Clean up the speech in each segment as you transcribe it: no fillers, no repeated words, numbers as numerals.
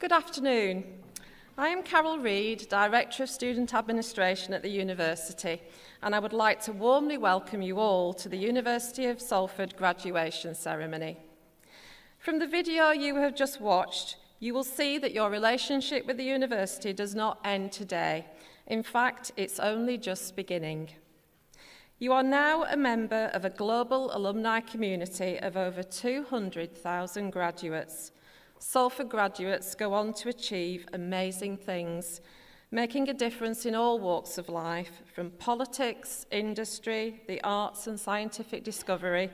Good afternoon. I am Carol Reid, Director of Student Administration at the University, and I would like to warmly welcome you all to the University of Salford graduation ceremony. From the video you have just watched, you will see that your relationship with the university does not end today. In fact, it's only just beginning. You are now a member of a global alumni community of over 200,000 graduates. Salford graduates go on to achieve amazing things, making a difference in all walks of life, from politics, industry, the arts and scientific discovery,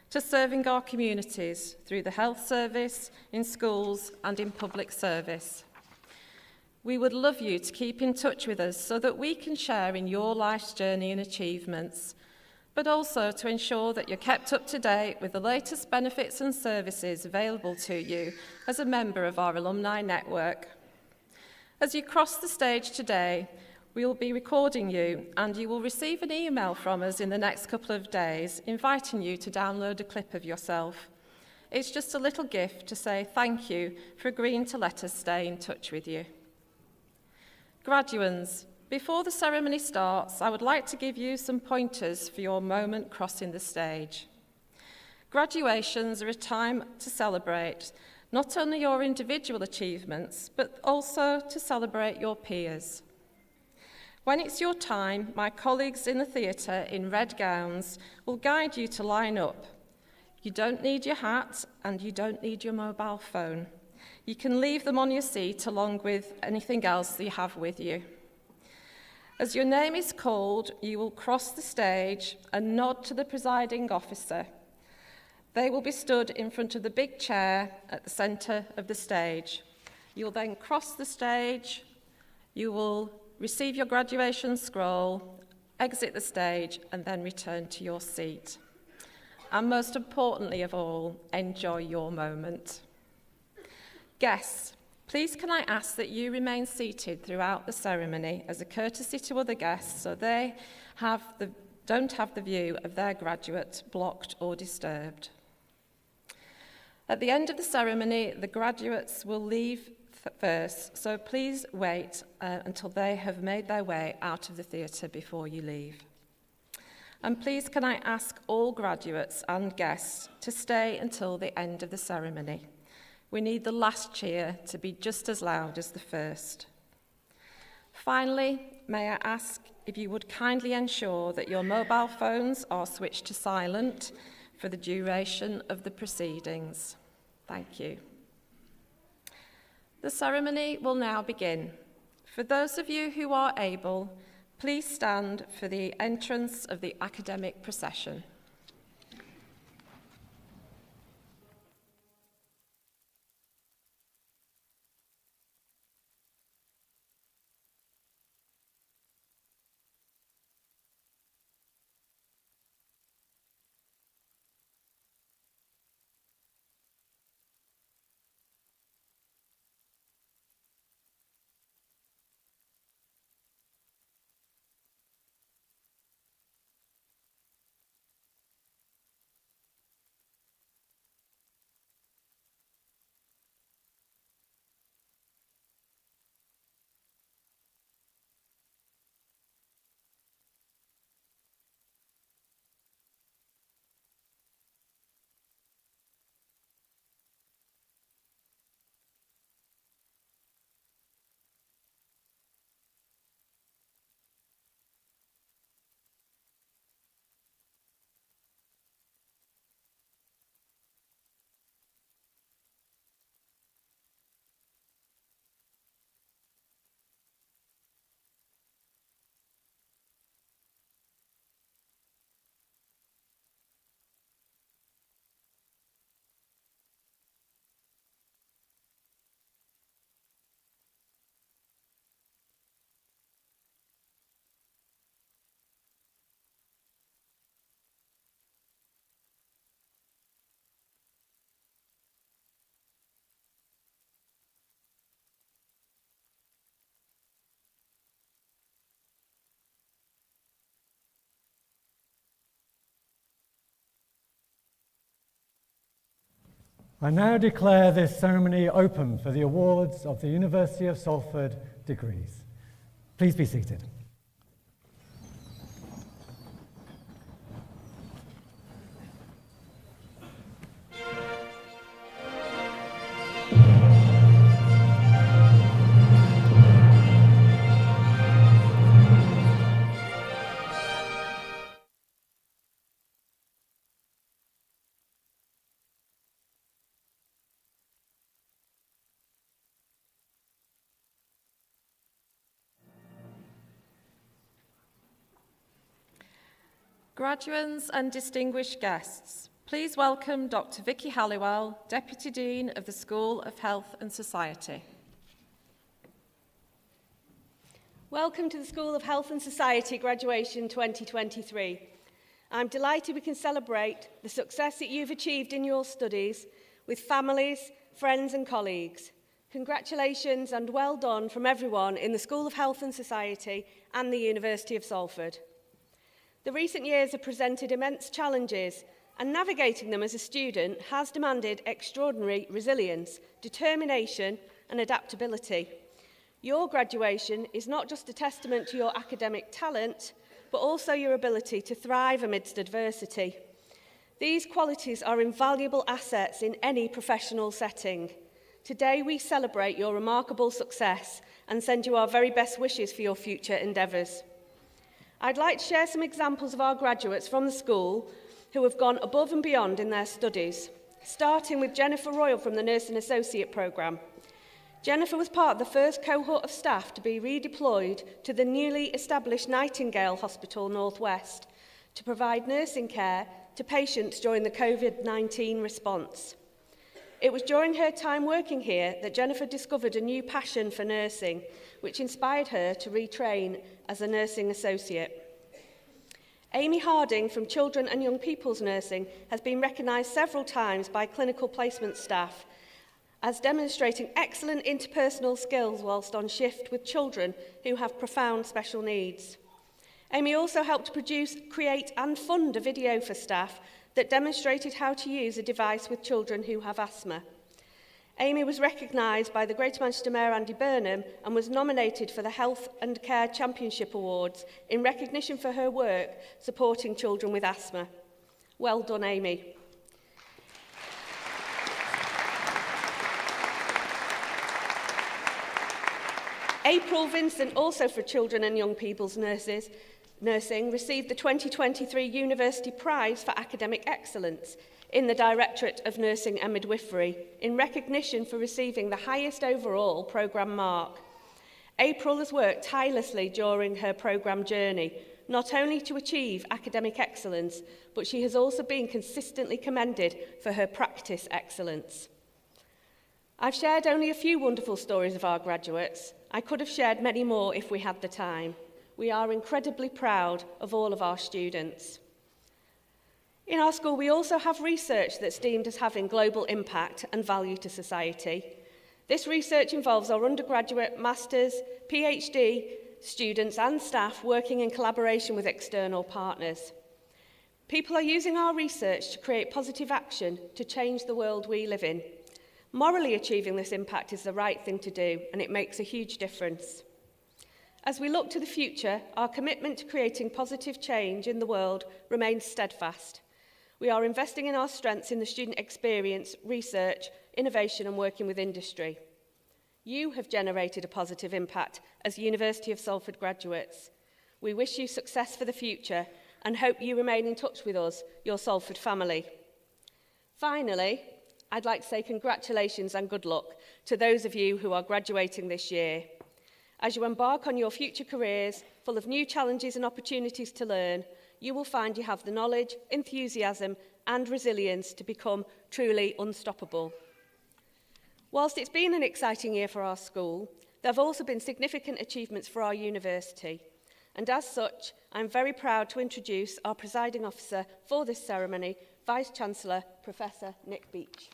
to serving our communities through the health service, in schools and in public service. We would love you to keep in touch with us so that we can share in your life's journey and achievements, but also to ensure that you're kept up to date with the latest benefits and services available to you as a member of our alumni network. As you cross the stage today, we will be recording you, and you will receive an email from us in the next couple of days inviting you to download a clip of yourself. It's just a little gift to say thank you for agreeing to let us stay in touch with you. Graduands, before the ceremony starts, I would like to give you some pointers for your moment crossing the stage. Graduations are a time to celebrate not only your individual achievements, but also to celebrate your peers. When it's your time, my colleagues in the theatre in red gowns will guide you to line up. You don't need your hat and you don't need your mobile phone. You can leave them on your seat along with anything else that you have with you. As your name is called, you will cross the stage and nod to the presiding officer. They will be stood in front of the big chair at the centre of the stage. You will then cross the stage, you will receive your graduation scroll, exit the stage, and then return to your seat. And most importantly of all, enjoy your moment. Guests, please can I ask that you remain seated throughout the ceremony as a courtesy to other guests so they don't have the view of their graduate blocked or disturbed. At the end of the ceremony, the graduates will leave first, so please wait until they have made their way out of the theatre before you leave. And please can I ask all graduates and guests to stay until the end of the ceremony. We need the last cheer to be just as loud as the first. Finally, may I ask if you would kindly ensure that your mobile phones are switched to silent for the duration of the proceedings. Thank you. The ceremony will now begin. For those of you who are able, please stand for the entrance of the academic procession. I now declare this ceremony open for the awards of the University of Salford degrees. Please be seated. Graduates and distinguished guests, please welcome Dr. Vicky Halliwell, Deputy Dean of the School of Health and Society. Welcome to the School of Health and Society Graduation 2023. I'm delighted we can celebrate the success that you've achieved in your studies with families, friends and colleagues. Congratulations and well done from everyone in the School of Health and Society and the University of Salford. The recent years have presented immense challenges, and navigating them as a student has demanded extraordinary resilience, determination and adaptability. Your graduation is not just a testament to your academic talent, but also your ability to thrive amidst adversity. These qualities are invaluable assets in any professional setting. Today we celebrate your remarkable success and send you our very best wishes for your future endeavours. I'd like to share some examples of our graduates from the school who have gone above and beyond in their studies, starting with Jennifer Royal from the Nursing Associate programme. Jennifer was part of the first cohort of staff to be redeployed to the newly established Nightingale Hospital North West to provide nursing care to patients during the COVID-19 response. It was during her time working here that Jennifer discovered a new passion for nursing, which inspired her to retrain as a nursing associate. Amy Harding from Children and Young People's Nursing has been recognised several times by clinical placement staff as demonstrating excellent interpersonal skills whilst on shift with children who have profound special needs. Amy also helped produce, create and fund a video for staff that demonstrated how to use a device with children who have asthma. Amy was recognised by the Greater Manchester Mayor Andy Burnham and was nominated for the Health and Care Championship Awards in recognition for her work supporting children with asthma. Well done, Amy. April Vincent, also for Children and Young People's Nursing, received the 2023 University Prize for Academic Excellence in the Directorate of Nursing and Midwifery in recognition for receiving the highest overall programme mark. April has worked tirelessly during her programme journey, not only to achieve academic excellence, but she has also been consistently commended for her practice excellence. I've shared only a few wonderful stories of our graduates. I could have shared many more if we had the time. We are incredibly proud of all of our students. In our school, we also have research that's deemed as having global impact and value to society. This research involves our undergraduate, master's, PhD students and staff working in collaboration with external partners. People are using our research to create positive action to change the world we live in. Morally achieving this impact is the right thing to do, and it makes a huge difference. As we look to the future, our commitment to creating positive change in the world remains steadfast. We are investing in our strengths in the student experience, research, innovation and working with industry. You have generated a positive impact as University of Salford graduates. We wish you success for the future and hope you remain in touch with us, your Salford family. Finally, I'd like to say congratulations and good luck to those of you who are graduating this year. As you embark on your future careers, full of new challenges and opportunities to learn, you will find you have the knowledge, enthusiasm and resilience to become truly unstoppable. Whilst it's been an exciting year for our school, there have also been significant achievements for our university. And as such, I'm very proud to introduce our presiding officer for this ceremony, Vice-Chancellor, Professor Nick Beach.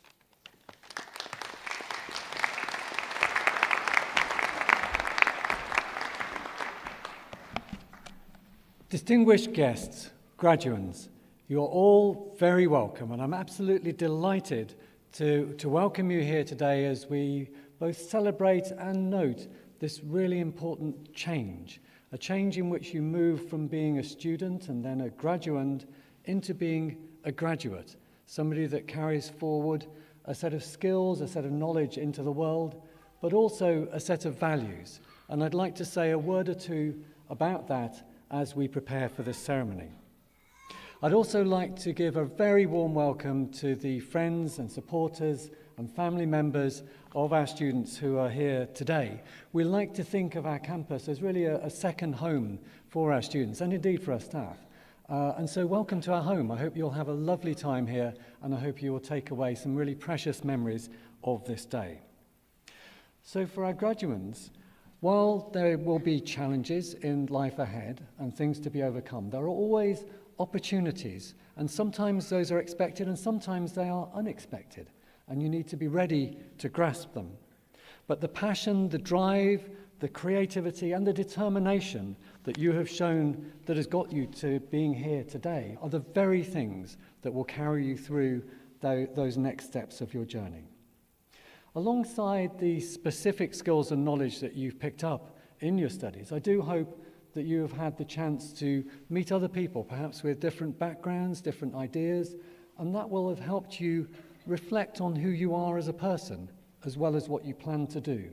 Distinguished guests, graduands, you're all very welcome, and I'm absolutely delighted to welcome you here today as we both celebrate and note this really important change, a change in which you move from being a student and then a graduand into being a graduate, somebody that carries forward a set of skills, a set of knowledge into the world, but also a set of values. And I'd like to say a word or two about that as we prepare for this ceremony. I'd also like to give a very warm welcome to the friends and supporters and family members of our students who are here today. We like to think of our campus as really a second home for our students and indeed for our staff. And so welcome to our home. I hope you'll have a lovely time here, and I hope you will take away some really precious memories of this day. So for our graduands, while there will be challenges in life ahead and things to be overcome, there are always opportunities, and sometimes those are expected and sometimes they are unexpected, and you need to be ready to grasp them. But the passion, the drive, the creativity and the determination that you have shown that has got you to being here today are the very things that will carry you through those next steps of your journey. Alongside the specific skills and knowledge that you've picked up in your studies, I do hope that you have had the chance to meet other people, perhaps with different backgrounds, different ideas, and that will have helped you reflect on who you are as a person, as well as what you plan to do.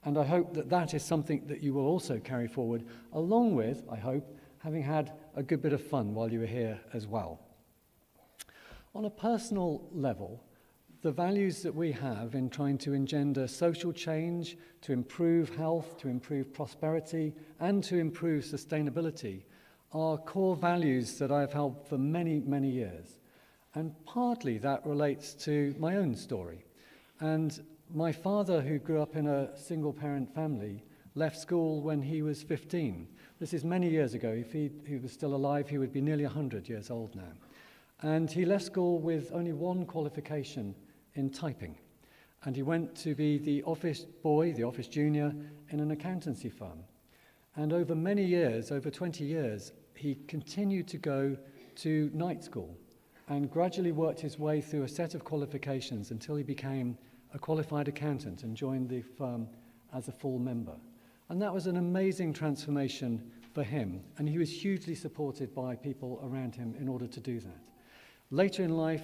And I hope that that is something that you will also carry forward, along with, I hope, having had a good bit of fun while you were here as well. On a personal level, the values that we have in trying to engender social change, to improve health, to improve prosperity, and to improve sustainability are core values that I've held for many, many years. And partly that relates to my own story. And my father, who grew up in a single-parent family, left school when he was 15. This is many years ago. If he was still alive, he would be nearly 100 years old now. And he left school with only one qualification in typing. And he went to be the office boy, the office junior, in an accountancy firm. And over many years, over 20 years, he continued to go to night school and gradually worked his way through a set of qualifications until he became a qualified accountant and joined the firm as a full member. And that was an amazing transformation for him, and he was hugely supported by people around him in order to do that. Later in life,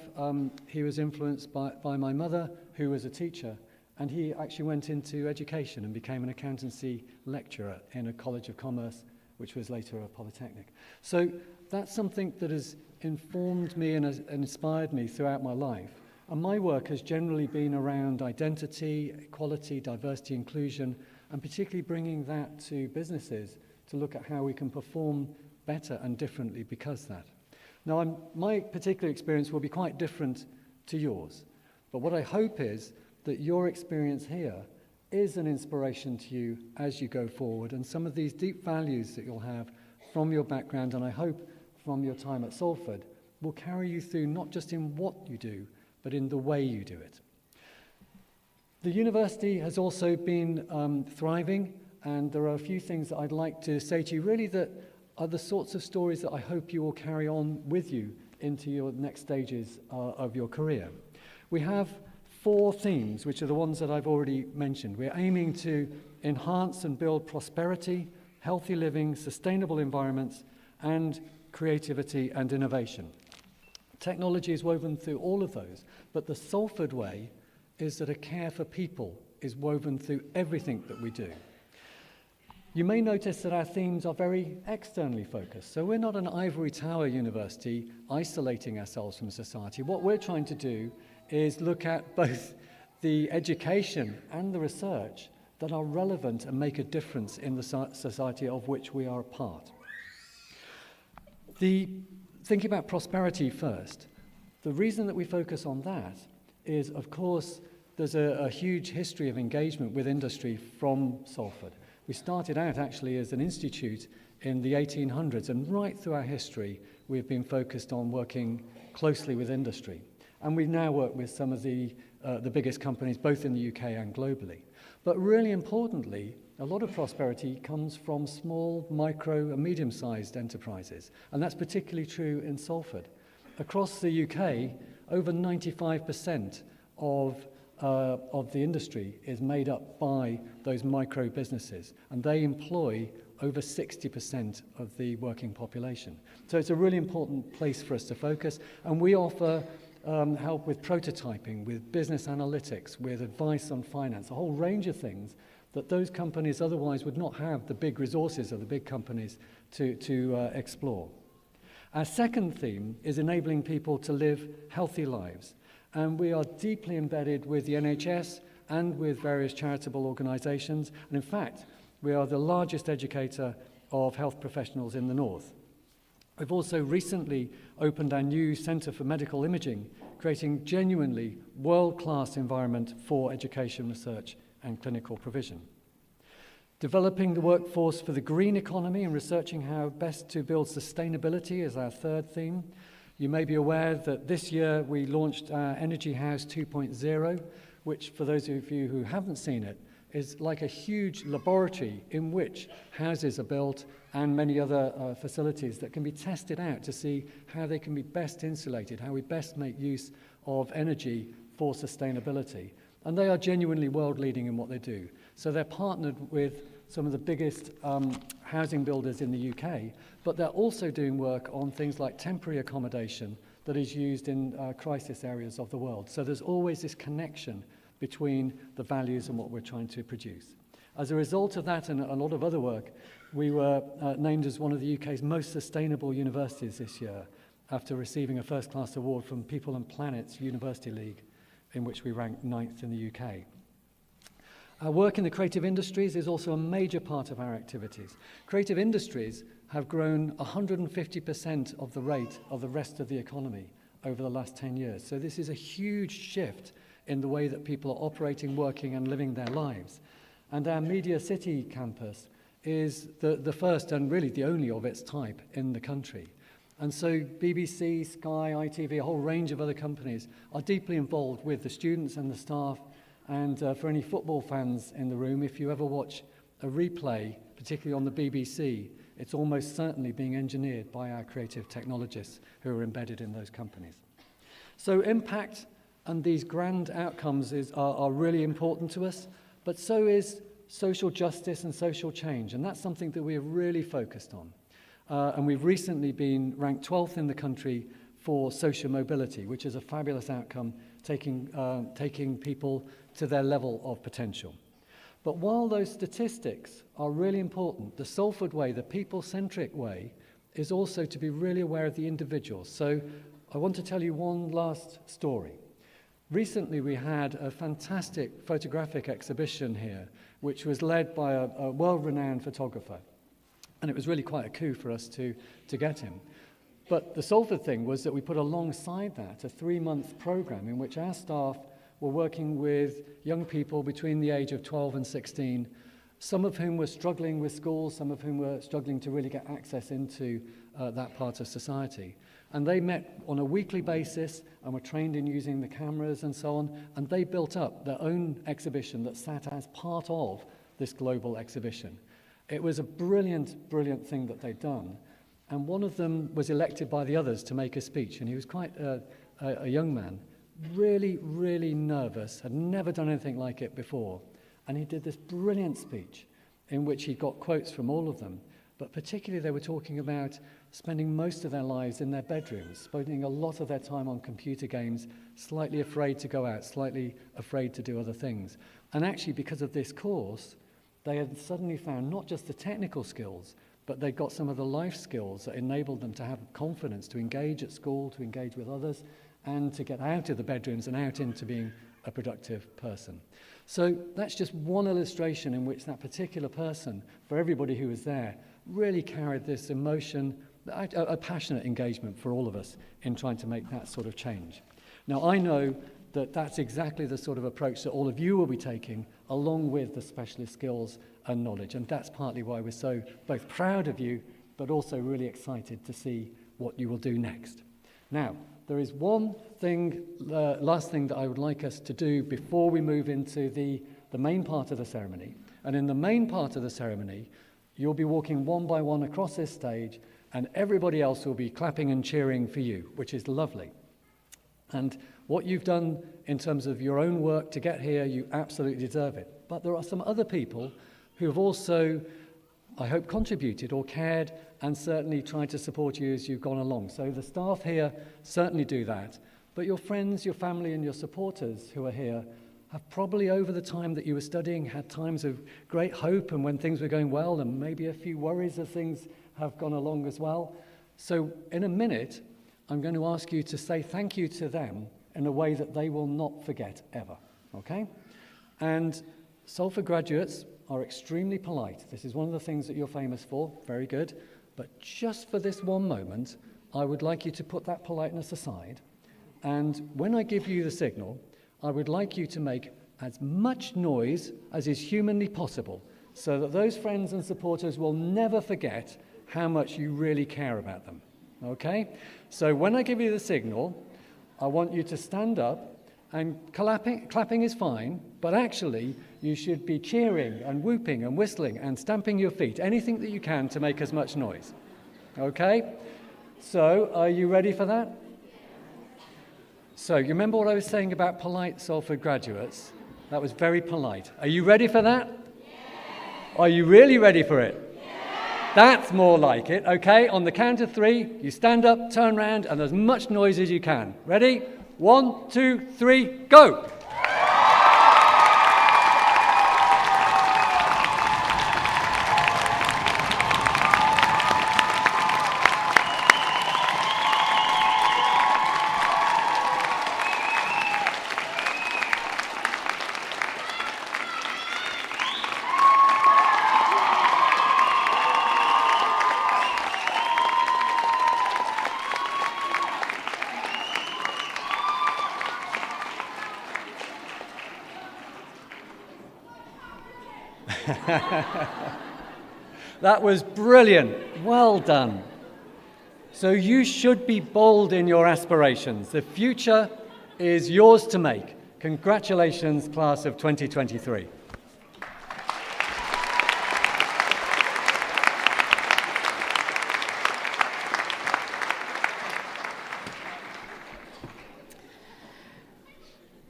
he was influenced by my mother, who was a teacher, and he actually went into education and became an accountancy lecturer in a college of commerce, which was later a polytechnic. So that's something that has informed me and has inspired me throughout my life. And my work has generally been around identity, equality, diversity, inclusion, and particularly bringing that to businesses to look at how we can perform better and differently because of that. Now, my particular experience will be quite different to yours, but what I hope is that your experience here is an inspiration to you as you go forward, and some of these deep values that you'll have from your background, and I hope from your time at Salford, will carry you through not just in what you do, but in the way you do it. The university has also been thriving, and there are a few things that I'd like to say to you, really that are the sorts of stories that I hope you will carry on with you into your next stages of your career. We have 4 themes, which are the ones that I've already mentioned. We're aiming to enhance and build prosperity, healthy living, sustainable environments, and creativity and innovation. Technology is woven through all of those, but the Salford way is that a care for people is woven through everything that we do. You may notice that our themes are very externally focused. So we're not an ivory tower university isolating ourselves from society. What we're trying to do is look at both the education and the research that are relevant and make a difference in the society of which we are a part. Thinking about prosperity first, the reason that we focus on that is, of course, there's a huge history of engagement with industry from Salford. We started out actually as an institute in the 1800s, and right through our history we've been focused on working closely with industry. And we now work with some of the biggest companies both in the UK and globally. But really importantly, a lot of prosperity comes from small, micro and medium-sized enterprises, and that's particularly true in Salford. Across the UK, over 95% of the industry is made up by those micro businesses, and they employ over 60% of the working population. So it's a really important place for us to focus, and we offer help with prototyping, with business analytics, with advice on finance, a whole range of things that those companies otherwise would not have the big resources of the big companies to explore. Our second theme is enabling people to live healthy lives. And we are deeply embedded with the NHS and with various charitable organisations. And in fact, we are the largest educator of health professionals in the North. We've also recently opened our new Centre for Medical Imaging, creating genuinely world-class environment for education, research and clinical provision. Developing the workforce for the green economy and researching how best to build sustainability is our third theme. You may be aware that this year we launched our Energy House 2.0, which, for those of you who haven't seen it, is like a huge laboratory in which houses are built and many other facilities that can be tested out to see how they can be best insulated, how we best make use of energy for sustainability. And they are genuinely world-leading in what they do. So they're partnered with some of the biggest housing builders in the UK, but they're also doing work on things like temporary accommodation that is used in crisis areas of the world. So there's always this connection between the values and what we're trying to produce. As a result of that and a lot of other work, we were named as one of the UK's most sustainable universities this year after receiving a first-class award from People and Planet's University League, in which we ranked 9th in the UK. Our work in the creative industries is also a major part of our activities. Creative industries have grown 150% of the rate of the rest of the economy over the last 10 years. So this is a huge shift in the way that people are operating, working and living their lives. And our Media City campus is the first and really the only of its type in the country. And so BBC, Sky, ITV, a whole range of other companies are deeply involved with the students and the staff. And for any football fans in the room, if you ever watch a replay, particularly on the BBC, it's almost certainly being engineered by our creative technologists who are embedded in those companies. So impact and these grand outcomes are really important to us, but so is social justice and social change, and that's something that we are really focused on. And we've recently been ranked 12th in the country for social mobility, which is a fabulous outcome, taking people to their level of potential. But while those statistics are really important, the Salford way, the people-centric way, is also to be really aware of the individuals. So I want to tell you one last story. Recently we had a fantastic photographic exhibition here, which was led by a world-renowned photographer. And it was really quite a coup for us to get him. But the Salford thing was that we put alongside that a 3-month program in which our staff were working with young people between the age of 12 and 16, some of whom were struggling with school, some of whom were struggling to really get access into that part of society. And they met on a weekly basis and were trained in using the cameras and so on, and they built up their own exhibition that sat as part of this global exhibition. It was a brilliant, brilliant thing that they'd done. And one of them was elected by the others to make a speech, and he was quite a young man, really, really nervous, had never done anything like it before. And he did this brilliant speech in which he got quotes from all of them, but particularly they were talking about spending most of their lives in their bedrooms, spending a lot of their time on computer games, slightly afraid to go out, slightly afraid to do other things. And actually, because of this course, they had suddenly found not just the technical skills, but they got some of the life skills that enabled them to have confidence to engage at school, to engage with others, and to get out of the bedrooms and out into being a productive person. So that's just one illustration in which that particular person, for everybody who was there, really carried this emotion, a passionate engagement for all of us in trying to make that sort of change. Now, I know that that's exactly the sort of approach that all of you will be taking, along with the specialist skills and knowledge. And that's partly why we're so both proud of you, but also really excited to see what you will do next. Now, there is one thing, last thing that I would like us to do before we move into the main part of the ceremony. And in the main part of the ceremony, you'll be walking one by one across this stage, and everybody else will be clapping and cheering for you, which is lovely. And What you've done in terms of your own work to get here, you absolutely deserve it. But there are some other people who have also, I hope, contributed or cared and certainly tried to support you as you've gone along. So the staff here certainly do that. But your friends, your family, and your supporters who are here have probably over the time that you were studying had times of great hope and when things were going well, and maybe a few worries as things have gone along as well. So in a minute, I'm going to ask you to say thank you to them in a way that they will not forget ever, okay? And Salford graduates are extremely polite. This is one of the things that you're famous for, very good. But just for this one moment, I would like you to put that politeness aside. And when I give you the signal, I would like you to make as much noise as is humanly possible so that those friends and supporters will never forget how much you really care about them, okay? So when I give you the signal, I want you to stand up, and clapping is fine, but actually you should be cheering and whooping and whistling and stamping your feet, anything that you can to make as much noise, okay? So are you ready for that? So you remember what I was saying about polite Salford graduates? That was very polite. Are you ready for that? Yeah. Are you really ready for it? Yeah. That's more like it, okay? On the count of 3, you stand up, turn around, and as much noise as you can. Ready? 1, 2, 3, go! That was brilliant. Well done. So you should be bold in your aspirations. The future is yours to make. Congratulations, class of 2023.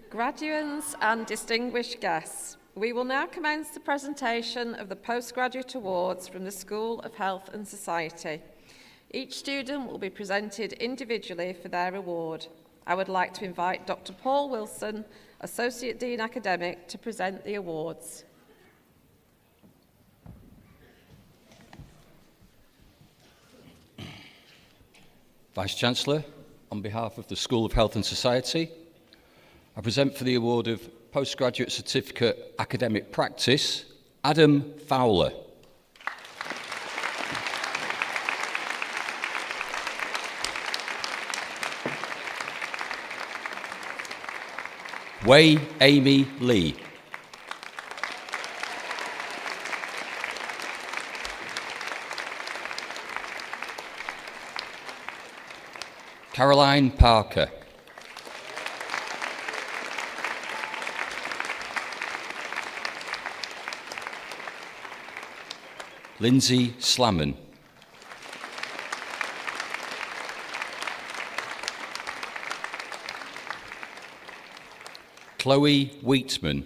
Graduates and distinguished guests, we will now commence the presentation of the Postgraduate Awards from the School of Health and Society. Each student will be presented individually for their award. I would like to invite Dr. Paul Wilson, Associate Dean Academic, to present the awards. Vice-Chancellor, on behalf of the School of Health and Society, I present for the award of Postgraduate Certificate Academic Practice, Adam Fowler. Wei Amy Lee. Caroline Parker. Lindsay Slamman. Chloe Wheatman.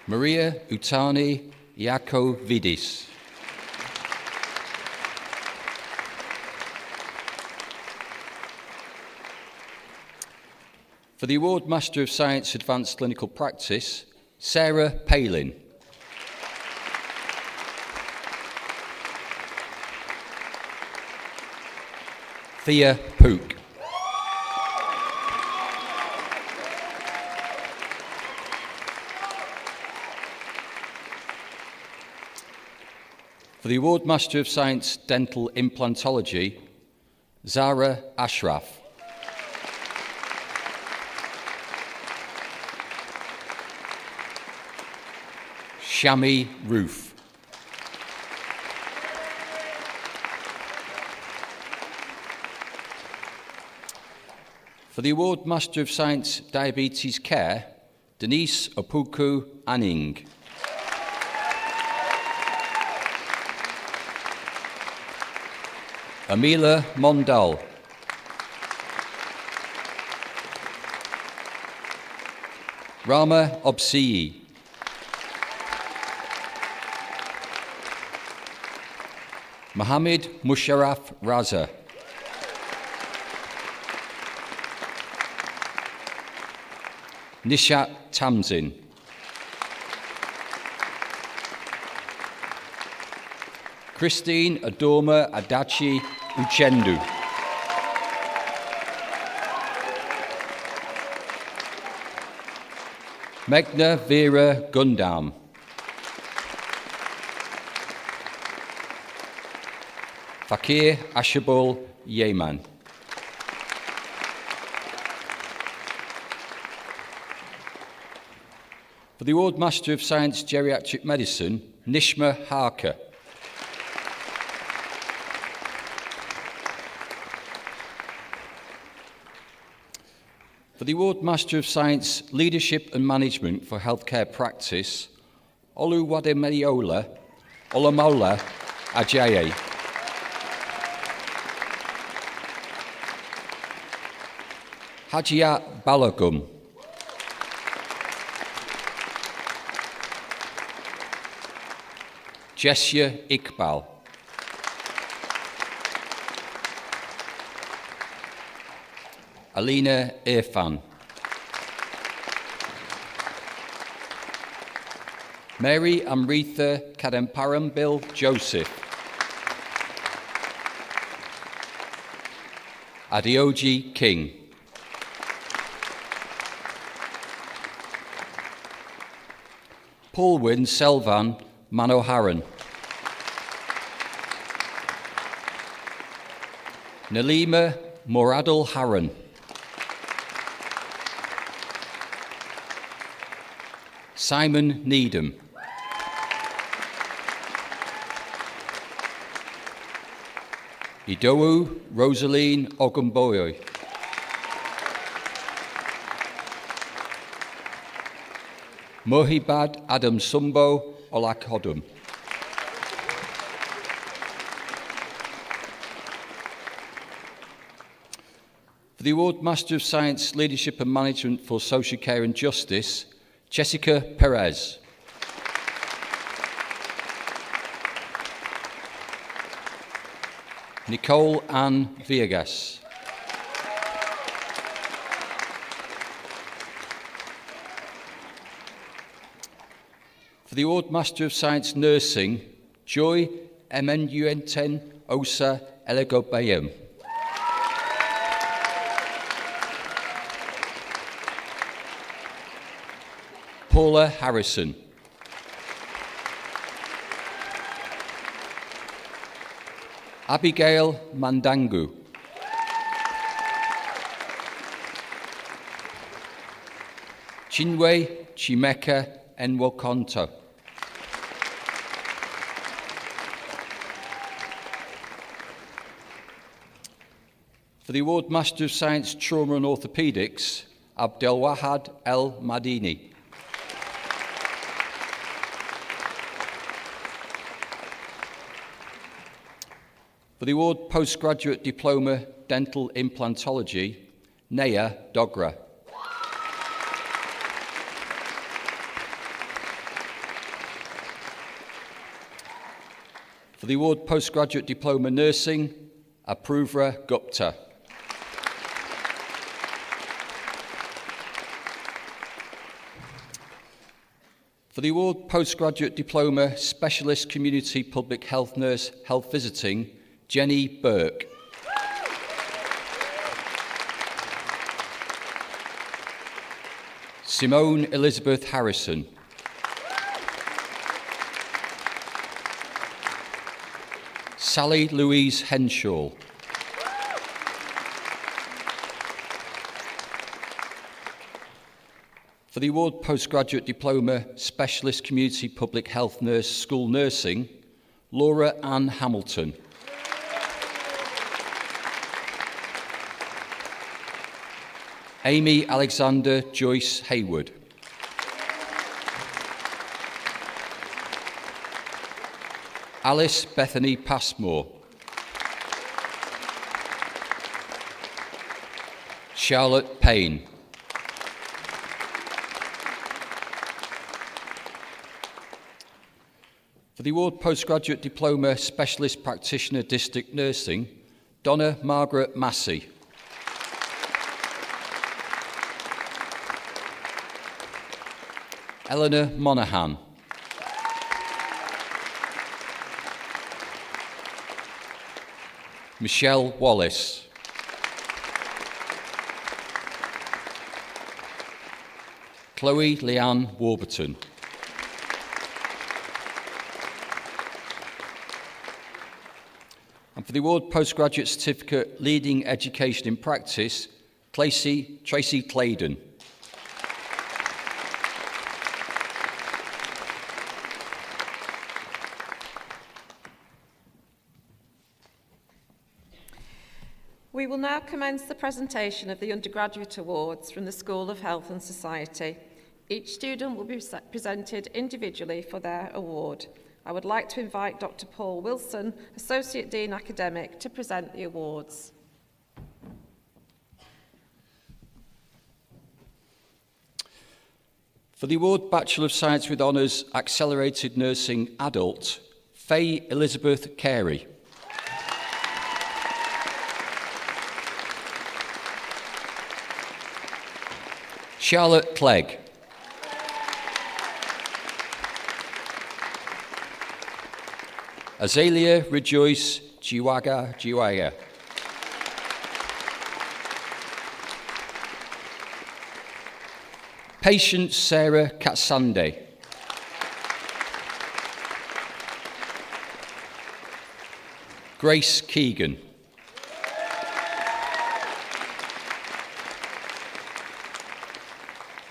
Maria Utani Iakovidis. For the Award Master of Science Advanced Clinical Practice, Sarah Palin. Thea Pook. For the Award Master of Science Dental Implantology, Zara Ashraf. Shami Roof. For the Award Master of Science Diabetes Care, Denise Opoku Anning. Amila Mondal. Rama Obsiyi. Mohammed Musharraf Raza. Nishat Tamzin. Christine Adoma Adachi Uchendu. Meghna Vera Gundam. Fakir Ashabul Yeman. For the Award Master of Science Geriatric Medicine, Nishma Harker. For the Award Master of Science Leadership and Management for Healthcare Practice, Oluwademeyola Olamola Ajayi. Hajia Balagum. Jessia Iqbal. Alina Irfan. Mary Amritha Kademparambil Joseph. Adioji King. Paulwyn Selvan Manoharan. Nalima Moradul Haran. Simon Needham. Idowu Rosaline Ogumboyo. Mohibad Adam Sumbo Olakhodum. For the Award Master of Science Leadership and Management for Social Care and Justice, Jessica Perez. Nicole Ann Villegas. For the Award Master of Science Nursing, Joy Emenuenten Osa Elegobayem. Paula Harrison. Abigail Mandangu. Chinwe Chimeka Enwokonto. For the Award Master of Science Trauma and Orthopaedics, Abdelwahad El Madini. For the Award Postgraduate Diploma Dental Implantology, Naya Dogra. For the Award Postgraduate Diploma Nursing, Apurva Gupta. For the Award Postgraduate Diploma Specialist Community Public Health Nurse Health Visiting, Jenny Burke. Simone Elizabeth Harrison. Sally Louise Henshaw. For the Award Postgraduate Diploma Specialist Community Public Health Nurse School Nursing, Laura Ann Hamilton. Amy Alexander Joyce Hayward. Alice Bethany Passmore. Charlotte Payne. For the award Postgraduate Diploma Specialist Practitioner District Nursing, Donna Margaret Massey. Eleanor Monaghan. Michelle Wallace. Chloe Leanne Warburton. And for the award Postgraduate Certificate Leading Education in Practice, Tracy Claydon. We will now commence the presentation of the Undergraduate Awards from the School of Health and Society. Each student will be presented individually for their award. I would like to invite Dr. Paul Wilson, Associate Dean Academic, to present the awards. For the award Bachelor of Science with Honours Accelerated Nursing Adult, Faye Elizabeth Carey. Charlotte Clegg. Azalea Rejoice Jiwaga. Patience Sarah Katsande. Grace Keegan.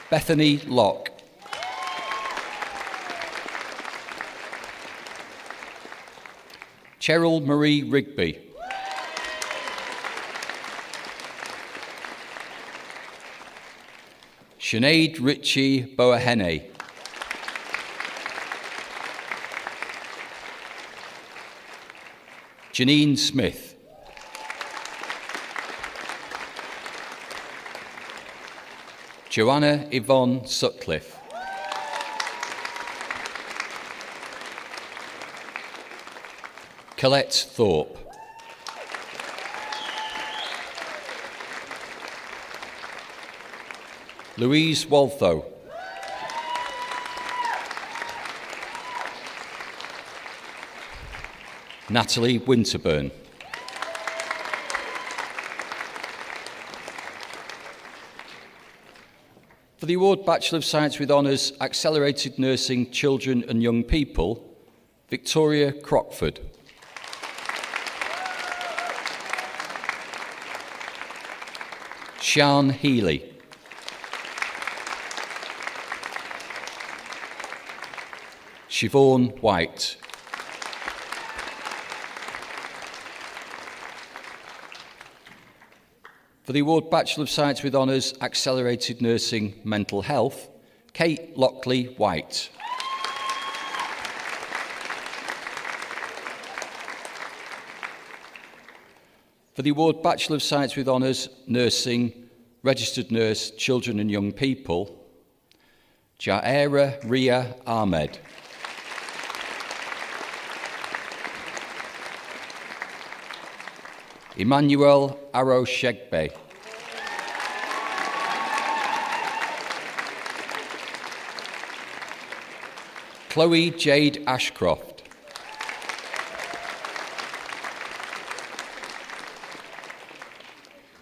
Bethany Locke. Cheryl Marie Rigby. Sinead Ritchie Boahene. Janine Smith. Joanna Yvonne Sutcliffe. Colette Thorpe. Louise Waltho. Natalie Winterburn. For the award Bachelor of Science with Honours Accelerated Nursing Children and Young People, Victoria Crockford. Sian Healy. Siobhan White. For the award Bachelor of Science with Honours Accelerated Nursing Mental Health, Kate Lockley White. For the award Bachelor of Science with Honours Nursing Registered Nurse Children and Young People, Jaira Ria Ahmed. Emmanuel Aroshegbe. Chloe Jade Ashcroft.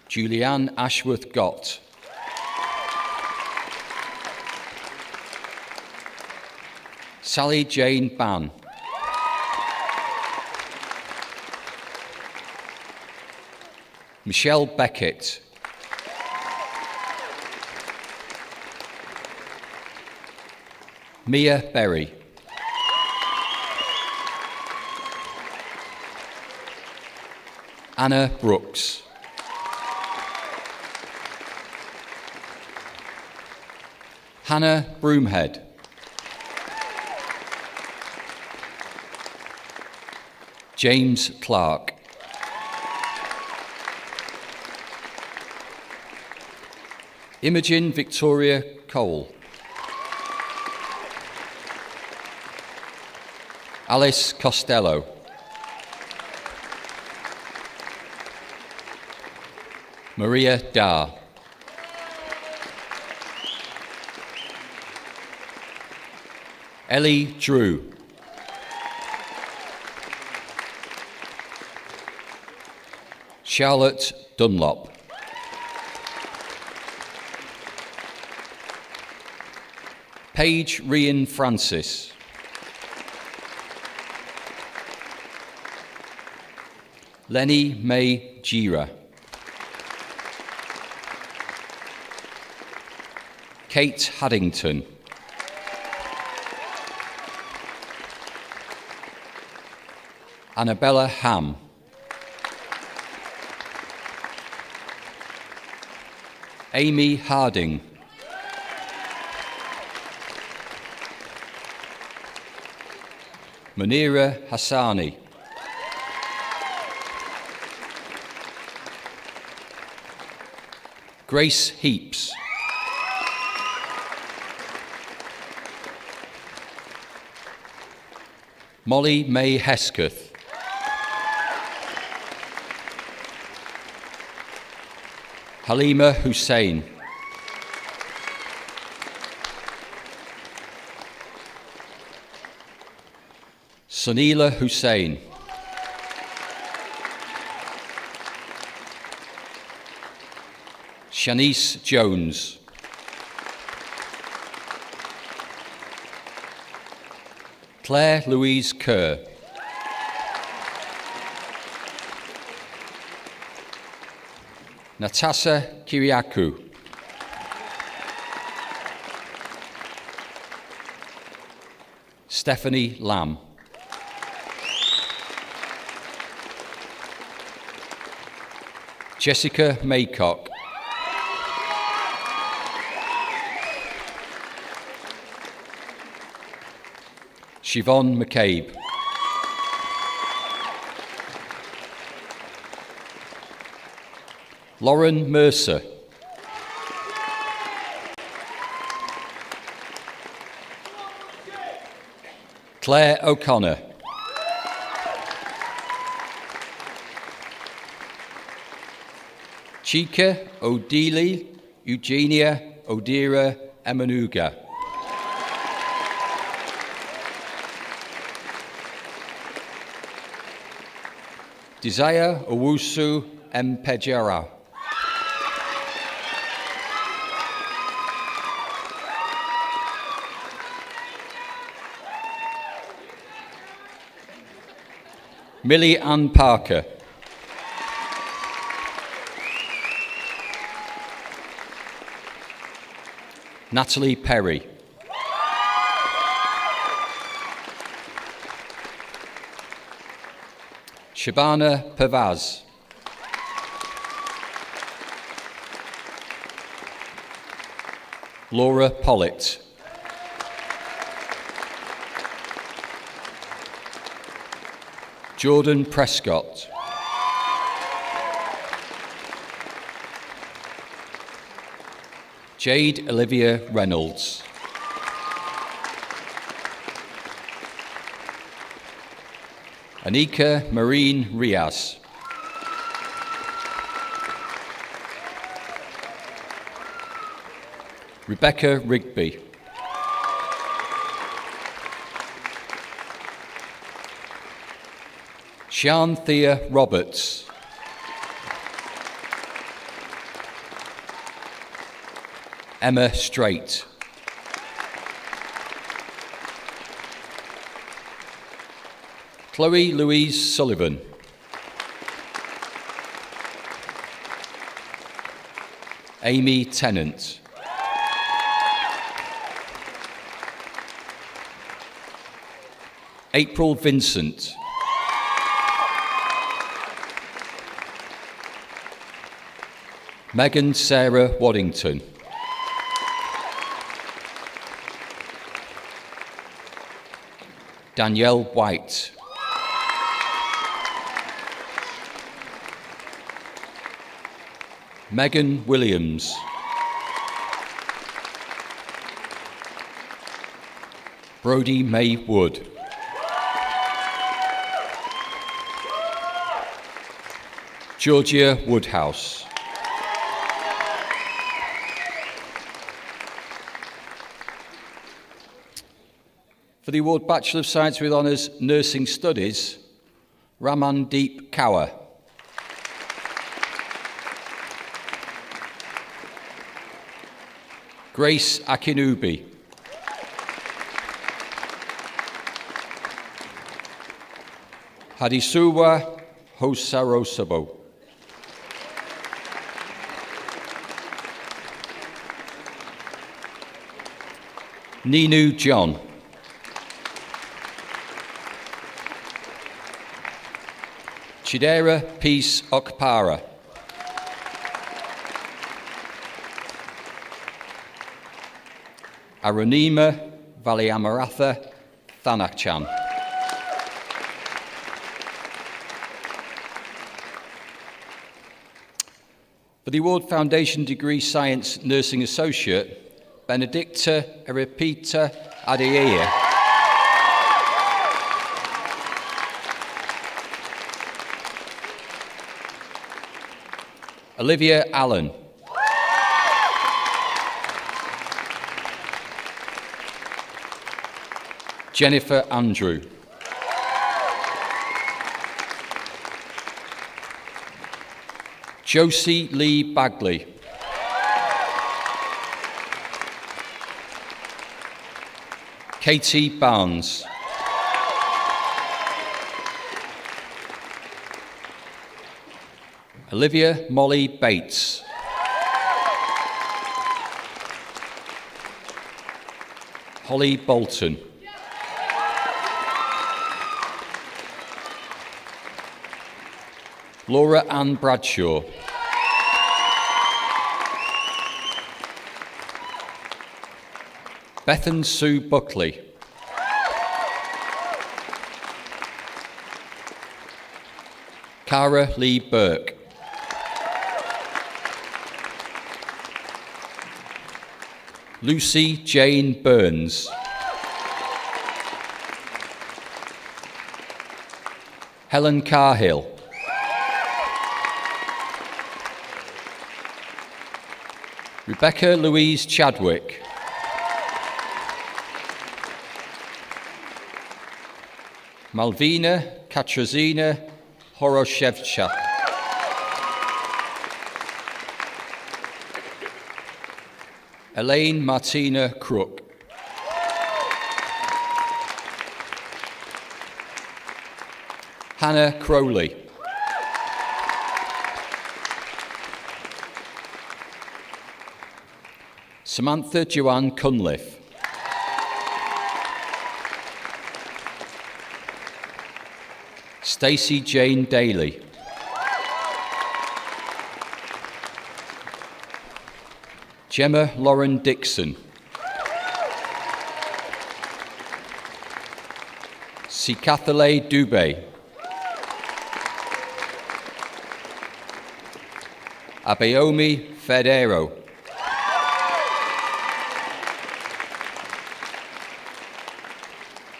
Julianne Ashworth Gott. Sally Jane Bann. Michelle Beckett. Mia Berry. Anna Brooks. Hannah Broomhead. James Clark. Imogen Victoria Cole. Alice Costello. Maria Dar. Ellie Drew. Charlotte Dunlop. Paige Ryan Francis. Lenny May Gira. Kate Haddington. Annabella Ham. Amy Harding. Munira Hassani. Grace Heaps. Molly May Hesketh. Halima Hussein. Sunila Hussein. Shanice Jones. Claire Louise Kerr. Natasha Kiriakou. Stephanie Lamb. Jessica Maycock. Siobhan McCabe. Lauren Mercer. Claire O'Connor. Chika Odili Eugenia Odira Emanuga. Desire Owusu Mpejara. Millie Ann Parker. Natalie Perry. Shabana Pavaz. Laura Pollitt. Jordan Prescott. Jade Olivia Reynolds. Anika Marine Riaz. Rebecca Rigby. Sian Thea Roberts. Emma Strait. Chloe Louise Sullivan. Amy Tennant. April Vincent. Megan Sarah Waddington. Danielle White. Megan Williams. Brodie May Wood. Georgia Woodhouse. For the award Bachelor of Science with Honours Nursing Studies, Ramandeep Kaur. Grace Akinubi. Hadisuwa Hosarosabo. Ninu John. Chidera Peace Okpara. Arunima Valiamaratha Thanakchan. For the award Foundation Degree Science Nursing Associate, Benedicta Erepita Adeya. Olivia Allen. Jennifer Andrew. Josie Lee Bagley. Katie Barnes. Olivia Molly Bates. Holly Bolton. Laura Ann Bradshaw. Bethan Sue Buckley. Cara Lee Burke. Lucy Jane Burns. Helen Carhill. Rebecca Louise Chadwick. Malvina Katrazina Horoshevcha. Elaine Martina Crook. Hannah Crowley. Samantha Joanne Cunliffe. Stacey Jane Daly. Gemma Lauren Dixon. Sikathale Dubé. Abayomi Federo.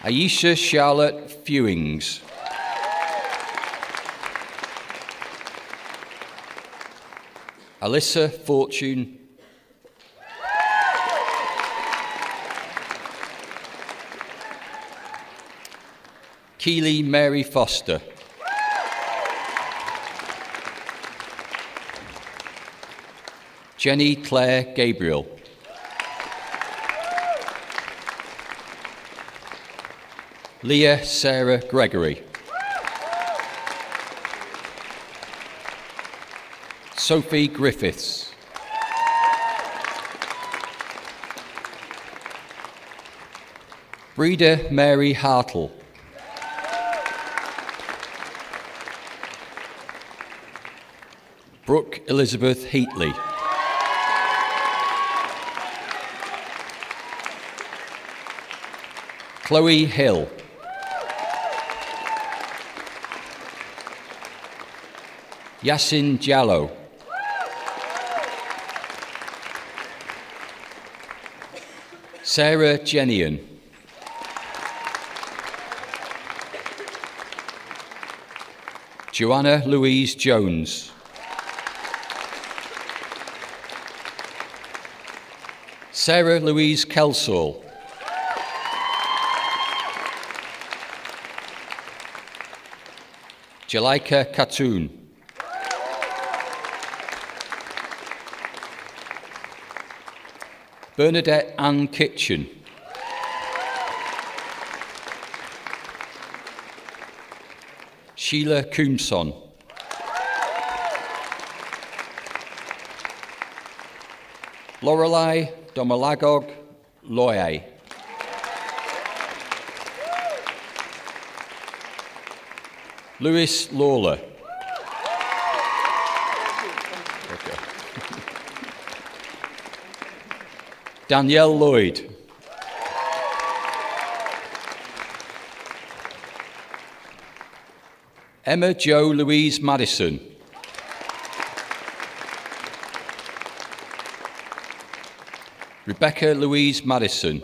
Aisha Charlotte Fewings. Alyssa Fortune. Keely Mary Foster. Jenny Claire Gabriel. Leah Sarah Gregory. Sophie Griffiths. Breda Mary Hartle. Brooke Elizabeth Heatley. Chloe Hill. Yasin Jallo. Sarah Jenian. Joanna Louise Jones. Sarah Louise Kelsall. Jalika Khatun. Bernadette Ann Kitchen. Sheila Coomson. Lorelei Domalagog Loye. Lewis Lawler. Okay. Danielle Lloyd. Emma Jo Louise Madison. Rebecca Louise Madison.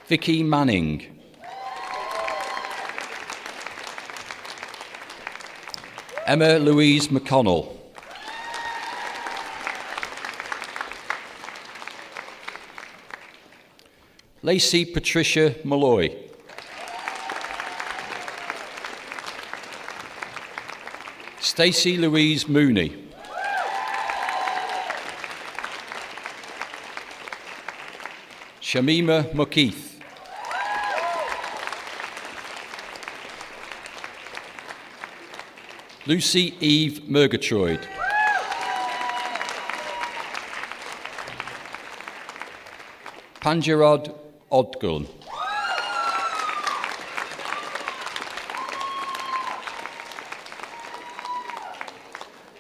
Vicky Manning. Emma Louise McConnell. Lacey Patricia Malloy. Stacey Louise Mooney. Shamima Mukeith. Lucy Eve Murgatroyd. Panjarod Odgun.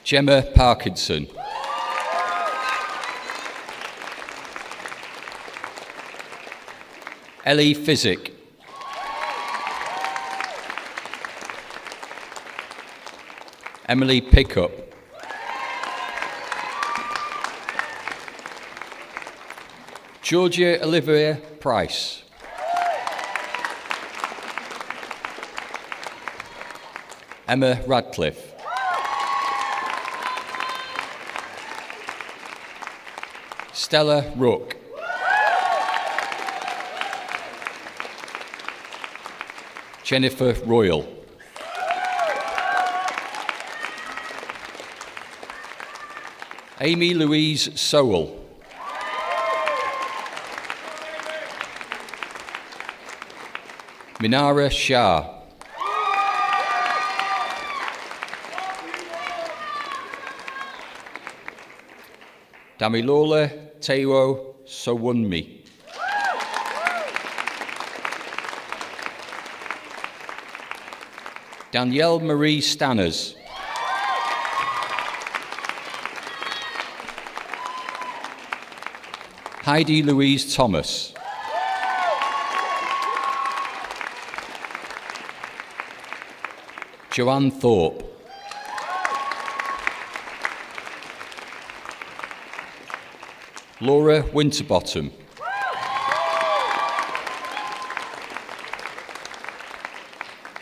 Gemma Parkinson. Ellie Physick. Emily Pickup. Georgia Olivia Price. Emma Radcliffe. Stella Rook. Jennifer Royal. Amy Louise Sowell. Minara Shah. Damilola Teiwo Sowunmi. Danielle Marie Stanners. Heidi Louise Thomas. Joanne Thorpe. Laura Winterbottom.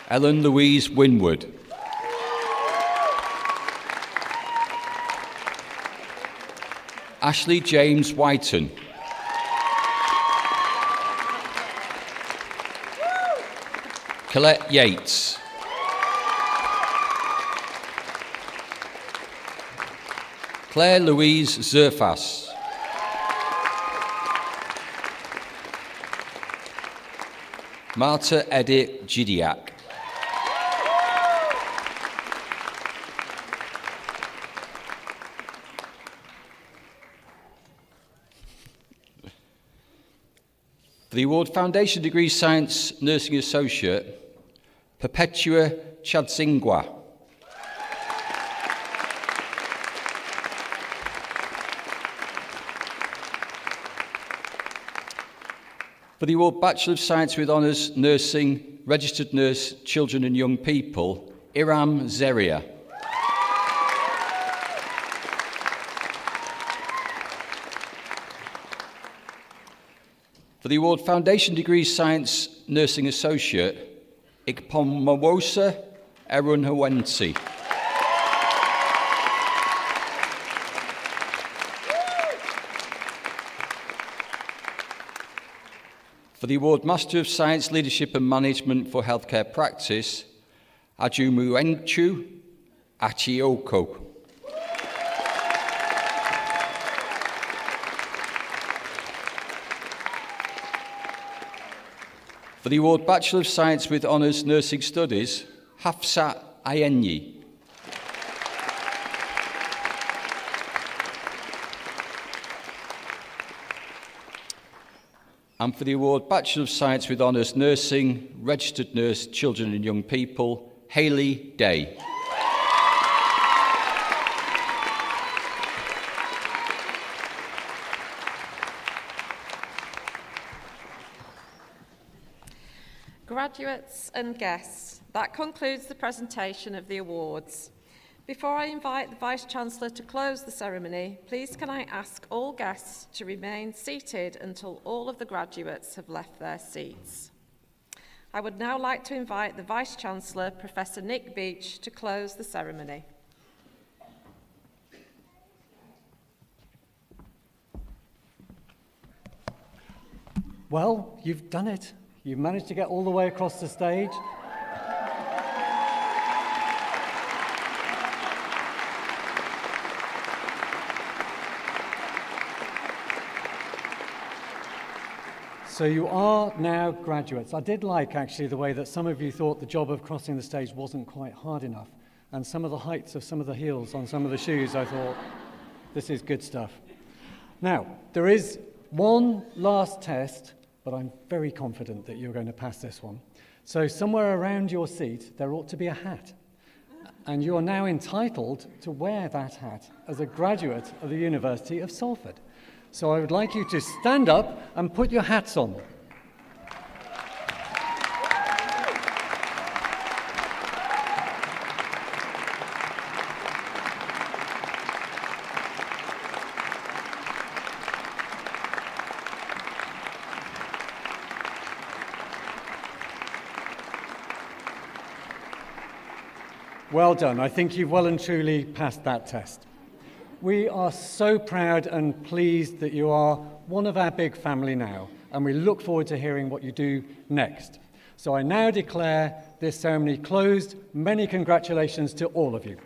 Ellen Louise Winwood. Ashley James Whiten. Colette Yates. Claire Louise Zerfas. Marta Edith Gidiak. For the award Foundation Degree Science Nursing Associate, Perpetua Chadsingwa. For the award Bachelor of Science with Honours Nursing, Registered Nurse, Children and Young People, Iram Zeria. For the award Foundation Degree Science Nursing Associate, Ikpomwosa Erunhawensi. For the award Master of Science Leadership and Management for Healthcare Practice, Ajumuenchu Achioko. For the award Bachelor of Science with Honours Nursing Studies, Hafsa Ayenyi. And for the award Bachelor of Science with Honours Nursing, Registered Nurse, Children and Young People, Hayley Day. Graduates and guests, that concludes the presentation of the awards. Before I invite the Vice-Chancellor to close the ceremony, please can I ask all guests to remain seated until all of the graduates have left their seats. I would now like to invite the Vice-Chancellor, Professor Nick Beach, to close the ceremony. Well, you've done it. You've managed to get all the way across the stage. So you are now graduates. I did like, actually, the way that some of you thought the job of crossing the stage wasn't quite hard enough. And some of the heights of some of the heels on some of the shoes, I thought, this is good stuff. Now, there is one last test, but I'm very confident that you're going to pass this one. So somewhere around your seat, there ought to be a hat. And you are now entitled to wear that hat as a graduate of the University of Salford. So I would like you to stand up and put your hats on. Well done. I think you've well and truly passed that test. We are so proud and pleased that you are one of our big family now, and we look forward to hearing what you do next. So I now declare this ceremony closed. Many congratulations to all of you.